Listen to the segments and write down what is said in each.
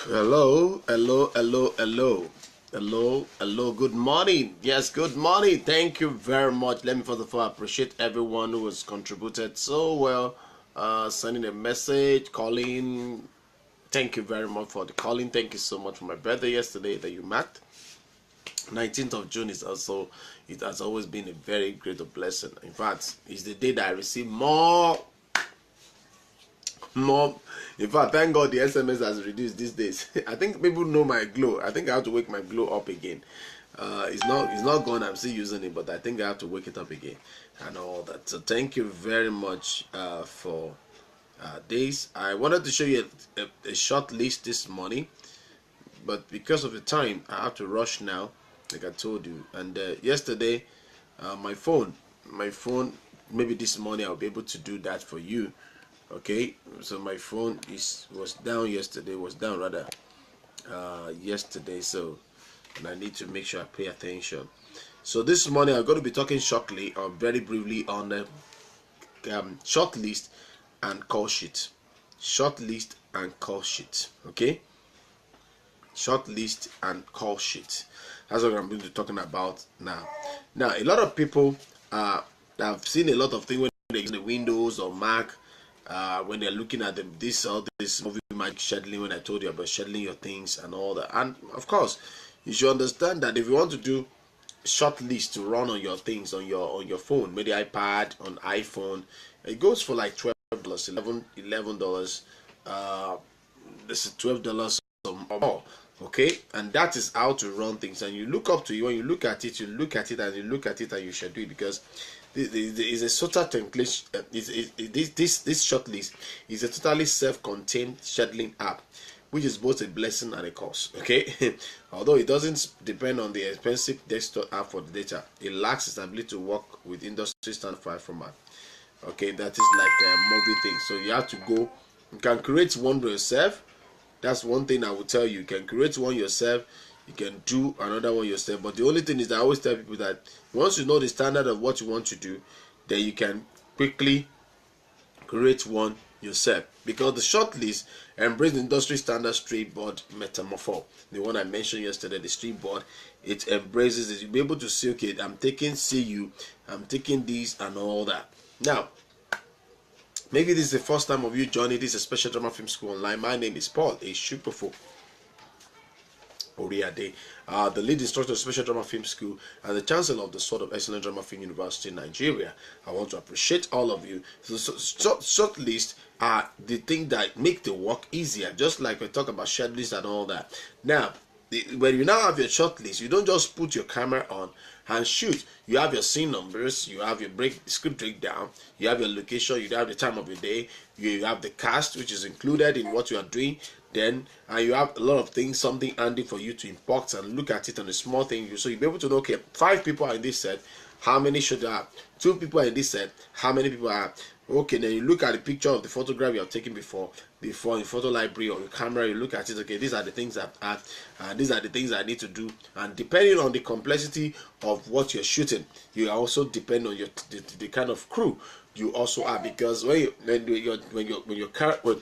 Hello, hello, hello, hello, hello, hello. Good morning. Yes, good morning. Thank you very much. Let me first of all appreciate everyone who has contributed so well, sending a message, calling. Thank you very much for the calling. Thank you so much for my birthday yesterday that you marked. 19th of June is also, it has always been a very great blessing. In fact, it's the day that I receive more. In fact, thank God the SMS has reduced these days. I think people know my glow. I think I have to wake my glow up again. It's not gone. I'm still using it, but I think I have to wake it up again and all that. So thank you very much for this. I wanted to show you a short list this morning, but because of the time, I have to rush now, like I told you. And yesterday, my phone, maybe this morning I'll be able to do that for you. Okay, so my phone was down yesterday, yesterday, so and I need to make sure I pay attention. So this morning I'm going to be talking shortly or very briefly on the short list and call sheet. Short list and call sheet. Okay, short list and call sheet. That's what I'm going to be talking about now. Now, a lot of people I've seen a lot of things when they use the Windows or Mac. When they're looking at this movie mic scheduling, when I told you about scheduling your things and all that, and of course you should understand that if you want to do short list to run on your things on your phone, maybe iPad, on iPhone, it goes for like $12, $11. This is $12 or more. Okay, and that is how to run things. And you look up to you when you look at it, and you look at it, and you should do it because this is a total template. This short list is a totally self-contained scheduling app, which is both a blessing and a curse. Okay, although it doesn't depend on the expensive desktop app for the data, it lacks its ability to work with industry standard file format. Okay, that is like a movie thing. So you have to go. You can create one by yourself. That's one thing I will tell you. You can create one yourself. You can do another one yourself. But the only thing is, I always tell people that once you know the standard of what you want to do, then you can quickly create one yourself. Because the short list embraces the industry standard street board metamorpho. The one I mentioned yesterday, the street board, it embraces it. You'll be able to see, okay, I'm taking CU, I'm taking this and all that. Now, maybe this is the first time of you joining this special drama film school online. My name is Paul-Esupofo, the lead instructor of Special Drama Film School and the chancellor of the Sword of Excellent Drama Film University in Nigeria. I want to appreciate all of you. So short list are the thing that make the work easier, just like we talk about shared list and all that. Now, when you now have your short list, you don't just put your camera on and shoot. You have your scene numbers, you have your script breakdown, you have your location, you have the time of your day, you have the cast which is included in what you are doing. Then you have a lot of things, something handy for you to import and look at it on a small thing. So you'll be able to know, okay, 5 people are in this set, how many should there have? 2 people are in this set, how many people are? Okay, then you look at the picture of the photograph you have taken before in photo library or your camera. You look at it, okay, these are the things I have, and these are the things I need to do. And depending on the complexity of what you're shooting, you also depend on the kind of crew you also are. Because when your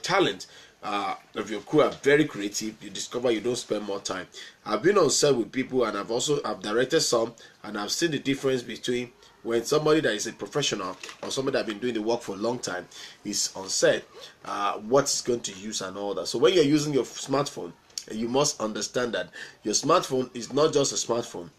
talent of your crew are very creative, you discover you don't spend more time. I've been on set with people, and I've directed some, and I've seen the difference between when somebody that is a professional or somebody that has been doing the work for a long time is on set, what is going to use and all that. So when you're using your smartphone, you must understand that your smartphone is not just a smartphone.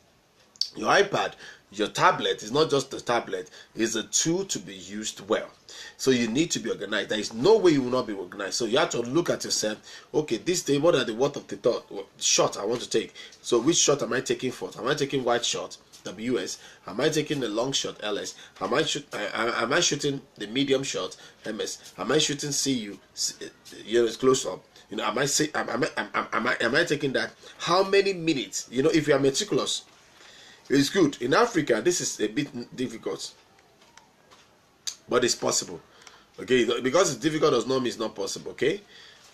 Your iPad, your tablet is not just a tablet, it's a tool to be used well. So you need to be organized. There is no way you will not be organized. So you have to look at yourself. Okay, this day, what are the worth of the shot I want to take? So which shot am I taking first? Am I taking wide shot, WS? Am I taking the long shot, LS? Am I shooting the medium shot, MS? Am I shooting CU? It's close up. Am I taking that? How many minutes? If you are meticulous, it's good. In Africa, this is a bit difficult, but it's possible. Okay, because it's difficult does not mean it's not possible. Okay,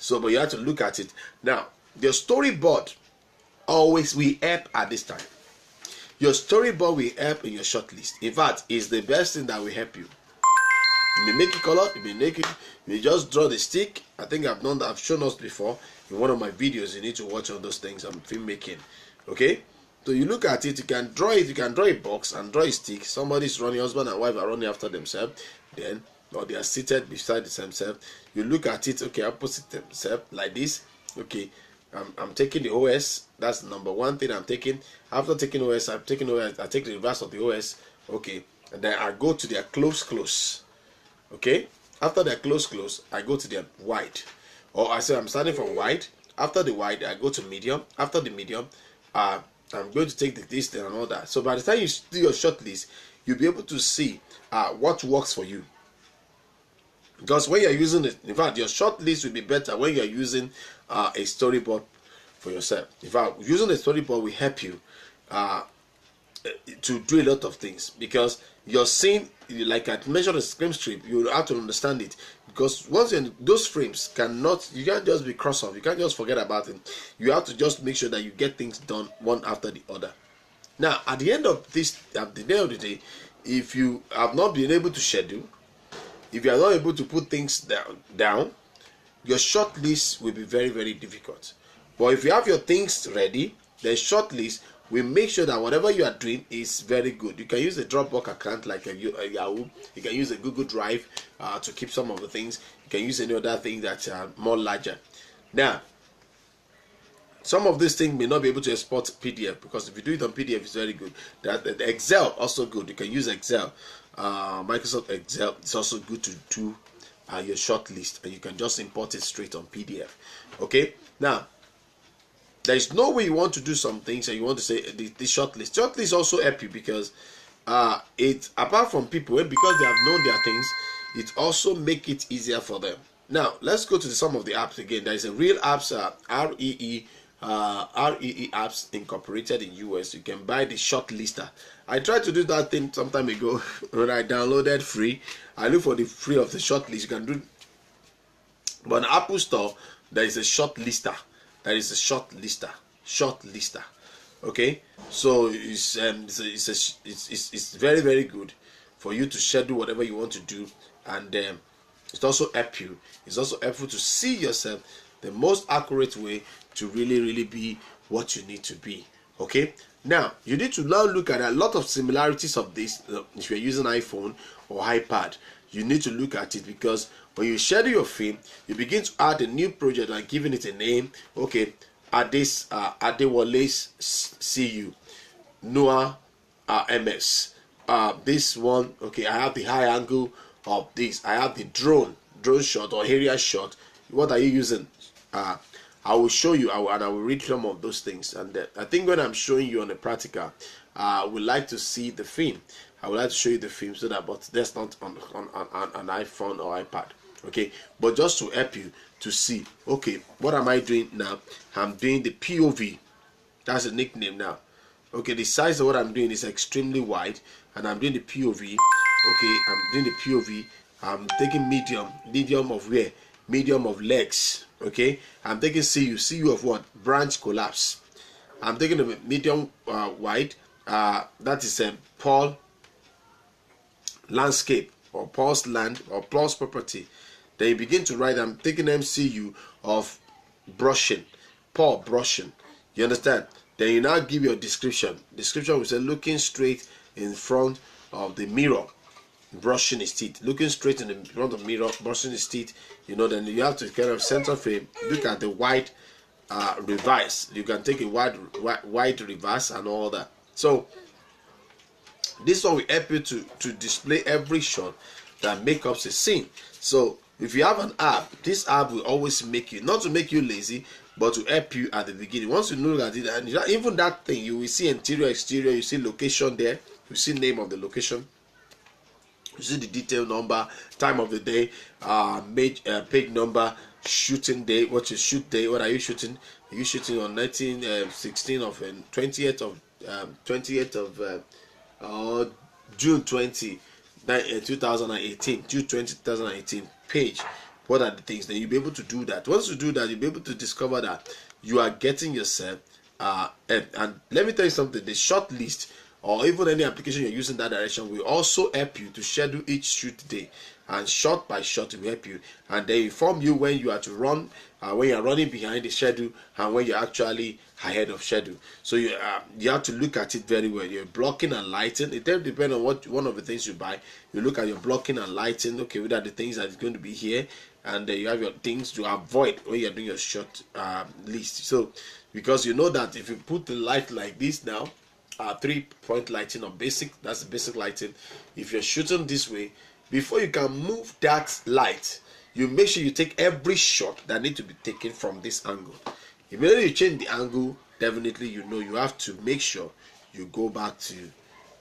but you have to look at it. Now, your storyboard always will help at this time. Your storyboard will help in your short list. In fact, it's the best thing that will help you. You may make it colored, you may make it, you may just draw the stick. I think I've done that, I've shown us before in one of my videos. You need to watch all those things. I'm filmmaking. Okay? So you look at it, you can draw it, you can draw a box and draw a stick. Somebody's running, husband and wife are running after themselves, then, or they are seated beside themselves. You look at it, okay, opposite themselves, like this. Okay, I'm taking the OS. That's the number one thing I'm taking. After taking OS, I'm taking OS, I take the reverse of the OS. Okay, and then I go to their close. Okay, after their close, I go to their wide. Or I say I'm starting from wide. After the wide, I go to medium. After the medium, I'm going to take the distance and all that. So by the time you do your short list, you'll be able to see what works for you. Because when you're using it, in fact, your short list will be better when you're using a storyboard for yourself. In fact, using a storyboard will help you to do a lot of things, because you're seeing, like I mentioned, a screen strip, you have to understand it. Because once you're in those frames, you can't just be cross off, you can't just forget about it. You have to just make sure that you get things done one after the other. Now, at the end of the day, if you have not been able to schedule, if you are not able to put things down, your short list will be very, very difficult. But if you have your things ready, the short list will make sure that whatever you are doing is very good. You can use a Dropbox account like a Yahoo. You can use a Google Drive to keep some of the things. You can use any other thing that's more larger. Now, some of these things may not be able to export PDF, because if you do it on PDF, it's very good. The Excel also good. You can use Excel. Microsoft Excel is also good to do your short list, and you can just import it straight on PDF. Okay, now there is no way you want to do some things and you want to say the short list. Short list also help you, because it, apart from people, because they have known their things, it also make it easier for them. Now let's go to some of the apps again. There is a Real Apps, REE Apps Incorporated in US. You can buy the short lister. I tried to do that thing some time ago when I downloaded free. I look for the free of the short list. You can do, but on Apple Store there is a short lister. There is a short lister. Okay, so it's very, very good for you to schedule whatever you want to do, and it also help you. It's also helpful to see yourself the most accurate way to really be what you need to be. Okay, now you need to now look at a lot of similarities of this. If you're using iPhone or iPad, you need to look at it, because when you schedule your film, you begin to add a new project and giving it a name. Okay, Adewole's CU, Noah MS. This one, okay, I have the high angle of this. I have the drone shot or area shot. What are you using? I will show you, and I will read some of those things. And I think when I'm showing you on a practical, I would like to see the film. I would like to show you the film, so that, but that's not on an iPhone or iPad. Okay, but just to help you to see, okay, what am I doing now? I'm doing the POV. That's a nickname now. Okay, the size of what I'm doing is extremely wide, and I'm doing the POV. Okay, I'm doing the POV. I'm taking medium of where? Medium of legs. Okay, I'm taking CU of what? Branch collapse. I'm taking a medium wide. That is a Paul landscape, or Paul's land, or Paul's property. Then you begin to write, I'm taking MCU of brushing, Paul brushing. You understand? Then you now give your description. Description will say looking straight in front of the mirror, brushing his teeth. Looking straight in the front of the mirror, brushing his teeth. You know, then you have to kind of center frame. Look at the wide reverse. You can take a wide reverse and all that. So this one will help you to display every shot that makes up a scene. So if you have an app, this app will always make you, not to make you lazy, but to help you at the beginning. Once you know at it, and even that thing, you will see interior, exterior, you see location there, you see name of the location, you see the detail number, time of the day, page number, shooting day, what you shoot day, what are you shooting? Are you shooting on 20th of June 20, 2018, June 20, 2018 page? What are the things? Then you'll be able to do that. Once you do that, you'll be able to discover that you are getting yourself and let me tell you something, the short list or even any application you're using that direction will also help you to schedule each shoot day, and shot by shot will help you, and they inform you when you are to run, when you're running behind the schedule, and when you're actually ahead of schedule. So you have to look at it very well. Your blocking and lighting, it then depends on what one of the things you buy. You look at your blocking and lighting. Okay, what are the things that is going to be here, and you have your things to avoid when you're doing your shot list. So because you know that if you put the light like this now, 3-point lighting or basic, that's the basic lighting. If you're shooting this way, before you can move that light, you make sure you take every shot that need to be taken from this angle. Immediately you change the angle, definitely you know you have to make sure you go back to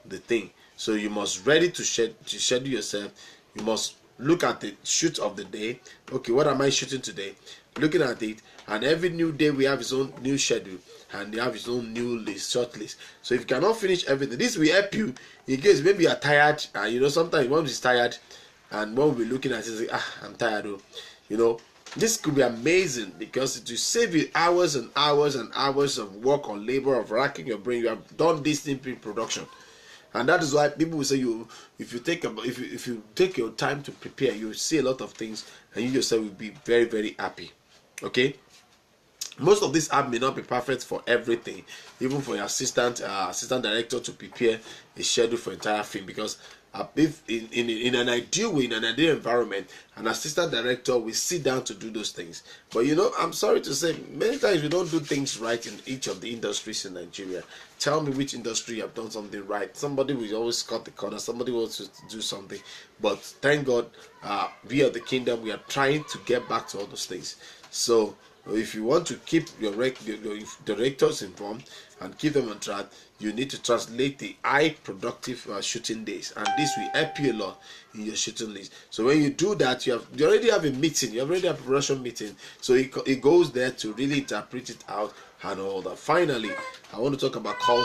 the thing. So you must ready to schedule yourself. You must look at the shoot of the day. Okay, what am I shooting today? Looking at it, and every new day we have its own new schedule, and they have its own new list, short list. So if you cannot finish everything, this will help you in case maybe you are tired. And you know, sometimes one is tired, and one will be looking at it and say, I'm tired. Oh, you know, this could be amazing because it will save you hours and hours and hours of work or labor of racking your brain. You have done this in pre-production, and that is why people will say if you take your time to prepare, you will see a lot of things, and you yourself will be very, very happy. Okay. Most of this app may not be perfect for everything, even for your assistant director to prepare a schedule for entire film, because if in an ideal way, in an ideal environment, an assistant director will sit down to do those things. But you know, I'm sorry to say, many times we don't do things right in each of the industries in Nigeria. Tell me which industry you have done something right. Somebody will always cut the corner, somebody wants to do something. But thank God, we are the kingdom, we are trying to get back to all those things. So if you want to keep your directors informed and keep them on track, you need to translate the high productive shooting days, and this will help you a lot in your shooting list. So when you do that, you already have a meeting, you already have a production meeting, so it goes there to really interpret it out and all that. Finally, I want to talk about call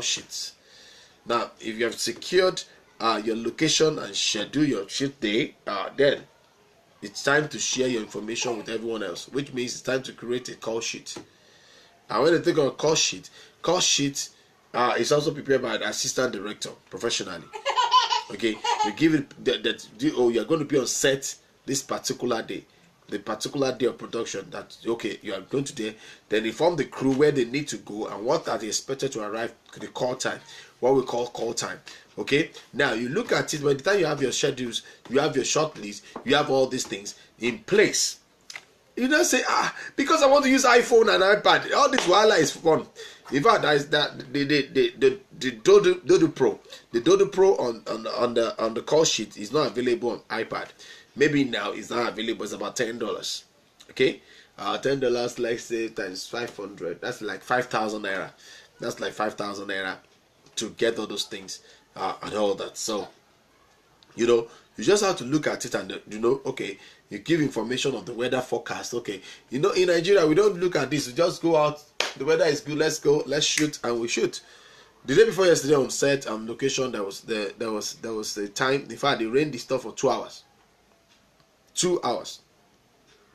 sheets. Now, if you have secured your location and schedule your shoot day, then it's time to share your information with everyone else, which means it's time to create a call sheet. And when you think of a call sheet is also prepared by the assistant director professionally. Okay, you give it that you're going to be on set this particular day, the particular day of production. That okay, you are going to there. Then inform the crew where they need to go and what are they expected to arrive. The call time, what we call call time. Okay, now you look at it. By the time you have your schedules, you have your short list, you have all these things in place. You don't say because I want to use iPhone and iPad. All this while is fun. In fact, that is that the Dodo Pro, the Dodo Pro on the call sheet is not available on iPad. Maybe now it's not available. It's about $10. Okay, $10. Let's say times 500. That's like 5,000 naira. That's like 5,000 naira to get all those things and all that. So you know, you just have to look at it and you know, okay, you give information of the weather forecast. Okay, you know, in Nigeria we don't look at this. We just go out. The weather is good. Let's go. Let's shoot, and we shoot. The day before yesterday on set location, there was the time. In fact, they rained the stuff for 2 hours. 2 hours.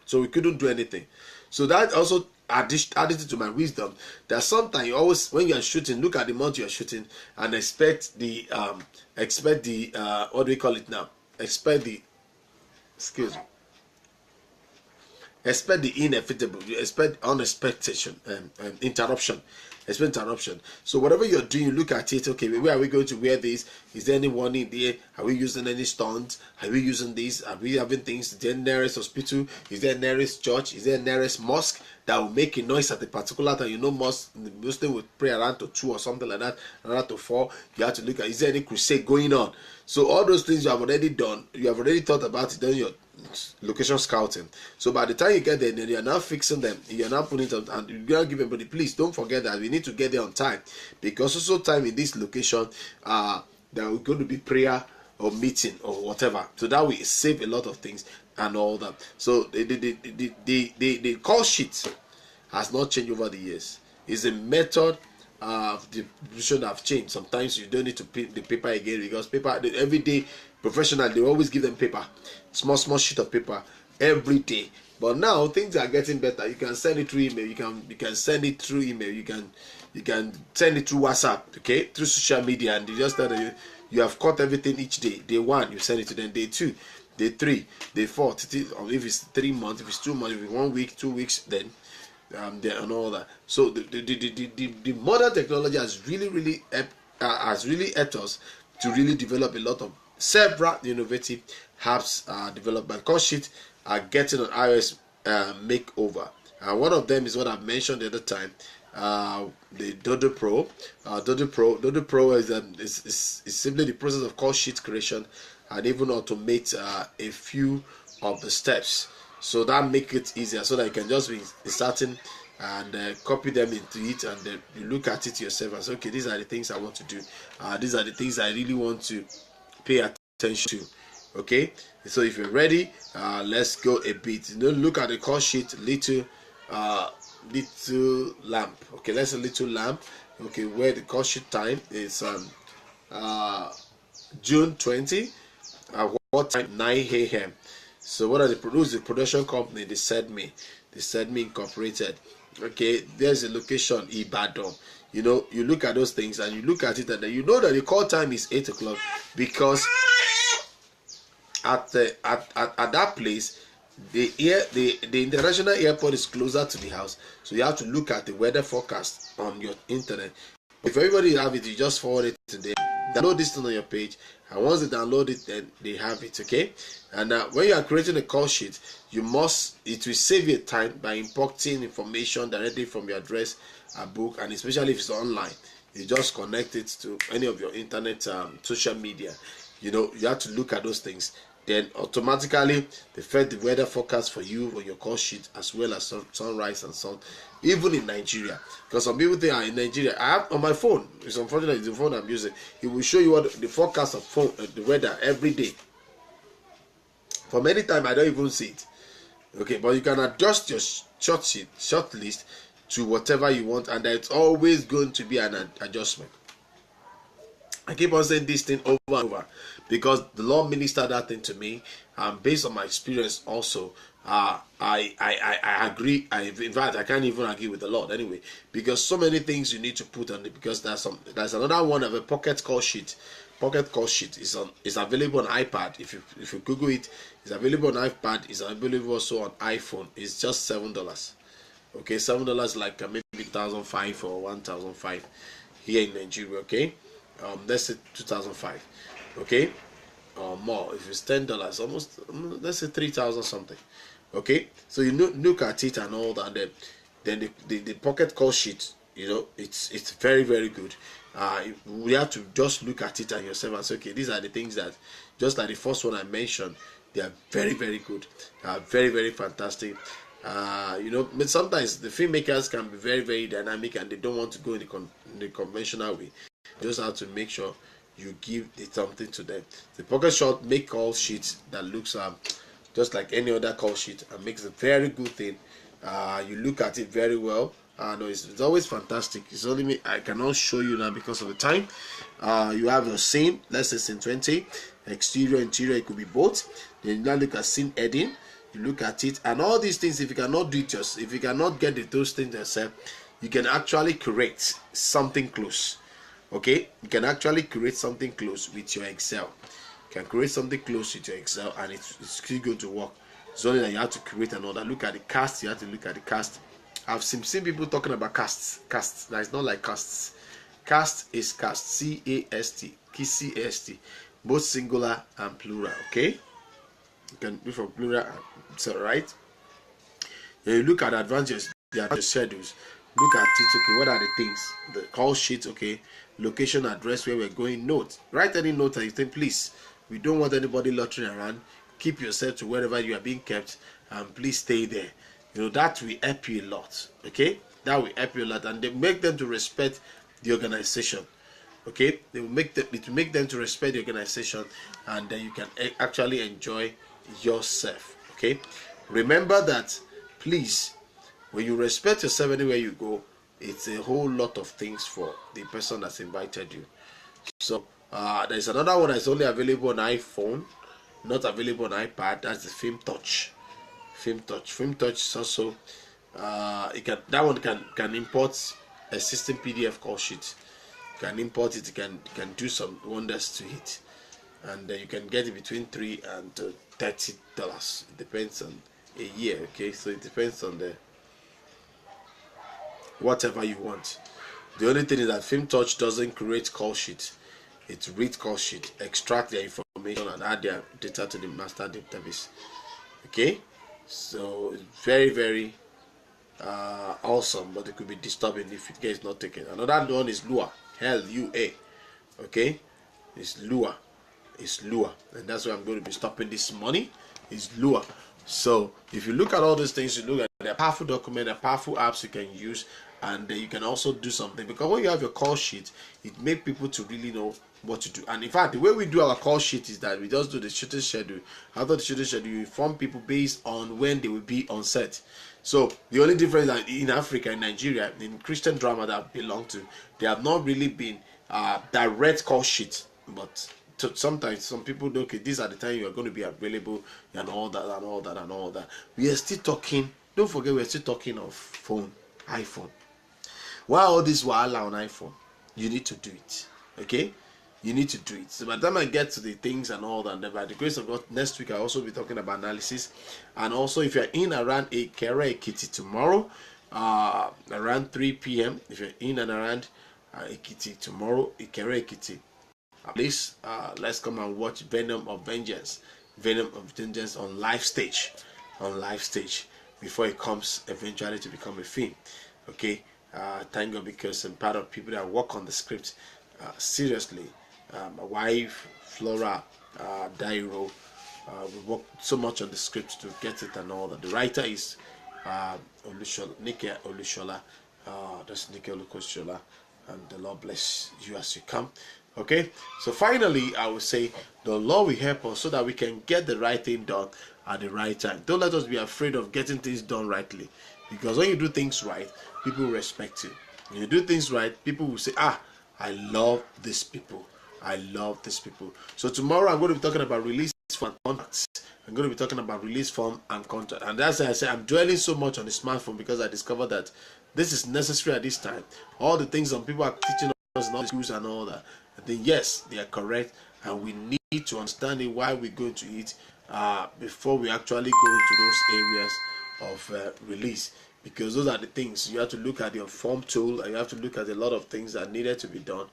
So we couldn't do anything. So that also added to my wisdom that sometimes you always, when you are shooting, look at the month you are shooting and expect the what do we call it now? Expect the inevitable. You expect unexpected interruption. Expect interruption. So whatever you're doing, you look at it. Okay, where are we going to wear this? Is there any warning there? Are we using any stunts? Are we using this? Are we having things? Is there nearest hospital? Is there nearest church? Is there nearest mosque that will make a noise at a particular time? You know, Muslim would pray around to 2 or something like that, around to 4. You have to look at, is there any crusade going on? So all those things you have already done. You have already thought about it, done your location scouting. So by the time you get there, then you're now fixing them, you're now putting it up, and you're gonna give everybody, please don't forget that we need to get there on time, because also time in this location there will going to be prayer or meeting or whatever, so that will save a lot of things and all that. So the call sheet has not changed over the years. It's a method of the position have changed. Sometimes you don't need to print the paper again, because paper every day professional, they always give them paper, small sheet of paper every day. But now things are getting better. You can send it through email. You can send it through email. You can You can send it through WhatsApp, okay, through social media, and you just tell them you have caught everything each day. Day 1, you send it to them. Day 2, day 3, day 4, or if it's 3 months, if it's 2 months, if it's 1 week, 2 weeks, then and all that. So the modern technology has really helped us to really develop a lot of several innovative apps developed by Call Sheet are getting an iOS makeover. One of them is what I mentioned the other time, the Dodo Pro. Dodo Pro is simply the process of call sheet creation and even automate a few of the steps. So that make it easier, so that you can just be starting and copy them into it, and then you look at it yourself and say, okay, these are the things I want to do. These are the things I really want to pay attention to. Okay, so if you're ready, let's go a bit. Look at the call sheet, little lamp. Okay, let's a little lamp. Okay, where the call sheet time is June 20. What time? 9 a.m. So what are the production company? They said me Incorporated. Okay, there's a location, Ibadan. You look at those things and you look at it, and then you know that the call time is 8 o'clock, because at that place, the international airport is closer to the house, so you have to look at the weather forecast on your internet. If everybody have it, you just forward it to them. Download this thing on your page, and once they download it, then they have it. Okay, and when you are creating a call sheet, it will save you time by importing information directly from your address, a book, and especially if it's online, you just connect it to any of your internet social media. You have to look at those things. Then automatically they fed the weather forecast for you on your call sheet, as well as sunrise and sun, even in Nigeria. Because some people think in Nigeria, I have on my phone, it's unfortunately the phone I'm using, it will show you what the forecast of the weather every day. For many times I don't even see it. Okay, but you can adjust your short list to whatever you want, and it's always going to be an adjustment. I keep on saying this thing over and over, because the Lord ministered that thing to me, based on my experience also. I agree. In fact, I can't even argue with the Lord anyway, because so many things you need to put on it. Because there's another one of a pocket call sheet. Pocket call sheet is available on iPad. If you Google it, it's available on iPad. It's available also on iPhone. It's just $7. Okay, $7, like maybe 1,005 or 1,005 here in Nigeria. Okay. Let's say 2005, okay, or more. If it's $10, almost, let's say 3,000 something. Okay, so you look at it and all that. Then the pocket call sheet, it's very, very good. We have to just look at it and yourself and say, okay, these are the things that, just like the first one I mentioned, they are very, very good, very, very fantastic. But sometimes the filmmakers can be very, very dynamic, and they don't want to go in the conventional way. You just have to make sure you give it something to them. The pocket shot make call sheet that looks just like any other call sheet, and makes a very good thing. You look at it very well. No, it's always fantastic. It's only me, I cannot show you now because of the time. You have your scene, let's say scene 20, exterior, interior, it could be both. Then you now look at scene heading. You look at it, and all these things, if you cannot do it if you cannot get those things yourself, you can actually create something close. Okay, you can actually create something close with your Excel. You can create something close with your Excel, and it's still going to work. It's only that you have to create another. Look at the cast. You have to look at the cast. I've seen people talking about casts. That is not like casts. Cast is cast. C-A-S-T. C-A-S-T. Both singular and plural. Okay, you can do for plural. So right. Then you look at advantages. The schedules. Look at it. Okay, what are the things? The call sheet. Okay. Location, address, where we're going, note. Write any note that you think, please, we don't want anybody loitering around. Keep yourself to wherever you are being kept, and please stay there. That will help you a lot. Okay, that will help you a lot, and they make them to respect the organization. Okay, it will make them to respect the organization, and then you can actually enjoy yourself. Okay, remember that, please, when you respect yourself anywhere you go, it's a whole lot of things for the person that's invited you. So there's another one that's only available on iPhone, not available on iPad. That's the Film Touch. Film Touch is also that one can import existing PDF call sheet. You can import it. You can do some wonders to it, and you can get it between $3 and $30. It depends on a year. Okay, so it depends on the whatever you want. The only thing is that FilmTouch doesn't create call sheet. It reads call sheet, extract their information, and add their data to the master database. Okay, so it's very, very awesome, but it could be disturbing if it gets not taken. Another one is Lua, Lua. Okay, it's Lua, and that's why I'm going to be stopping this money. Is Lua. So if you look at all these things, you look at the powerful document, the powerful apps you can use, and you can also do something, because when you have your call sheet, it makes people to really know what to do. And in fact, the way we do our call sheet is that we just do the shooting schedule. After the shooting schedule, you inform people based on when they will be on set. So the only difference is that in Africa, in Nigeria, in Christian drama that I belong to, they have not really been direct call sheet, but sometimes some people do, okay, these are the time you are going to be available, and all that and all that and all that. We are still talking, don't forget, we are still talking of phone, iPhone. Why all this wahala on iPhone? You need to do it. Okay, you need to do it. So by the time I get to the things and all that, and by the grace of God, next week I'll also be talking about analysis. And also, if you're in around Ikere Ekiti tomorrow, around 3 p.m, if you're in and around Ekiti tomorrow, Ikere Ekiti, please let's come and watch Venom of Vengeance on live stage, before it comes eventually to become a film. Okay, thank God, because I'm part of people that work on the script seriously. My wife Flora Dairo, we work so much on the script to get it and all that. The writer is Nike Olushola, that's Nike Olushola, and the Lord bless you as you come. Okay, so finally I will say the Lord will help us so that we can get the right thing done at the right time. Don't let us be afraid of getting things done rightly, because when you do things right, people respect you. When you do things right, people will say, I love these people. I love these people. So tomorrow I'm going to be talking about release form and contracts. I'm going to be talking about release form and contract. And that's why I say I'm dwelling so much on the smartphone, because I discovered that this is necessary at this time. All the things some people are teaching us in all the schools and all that, I think yes, they are correct, and we need to understand why we're going to it before we actually go into those areas of release. Because those are the things you have to look at, your form tool, and you have to look at a lot of things that needed to be done,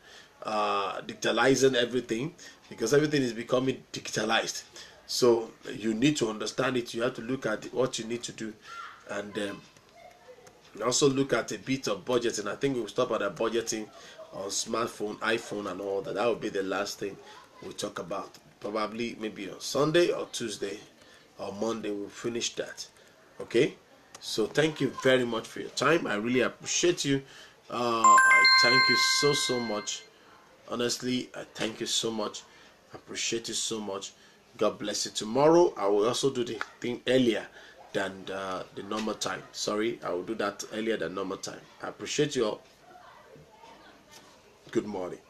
digitalizing everything, because everything is becoming digitalized. So you need to understand it. You have to look at what you need to do, and also look at a bit of budgeting. I think we'll stop at the budgeting on smartphone, iPhone, and all that. That will be the last thing we'll talk about. Probably maybe on Sunday or Tuesday or Monday we'll finish that. Okay. So thank you very much for your time. I really appreciate you. I thank you so much. Honestly, I thank you so much. I appreciate you so much. God bless you. Tomorrow I will also do the thing earlier than the normal time. Sorry, I will do that earlier than normal time. I appreciate you all. Good morning.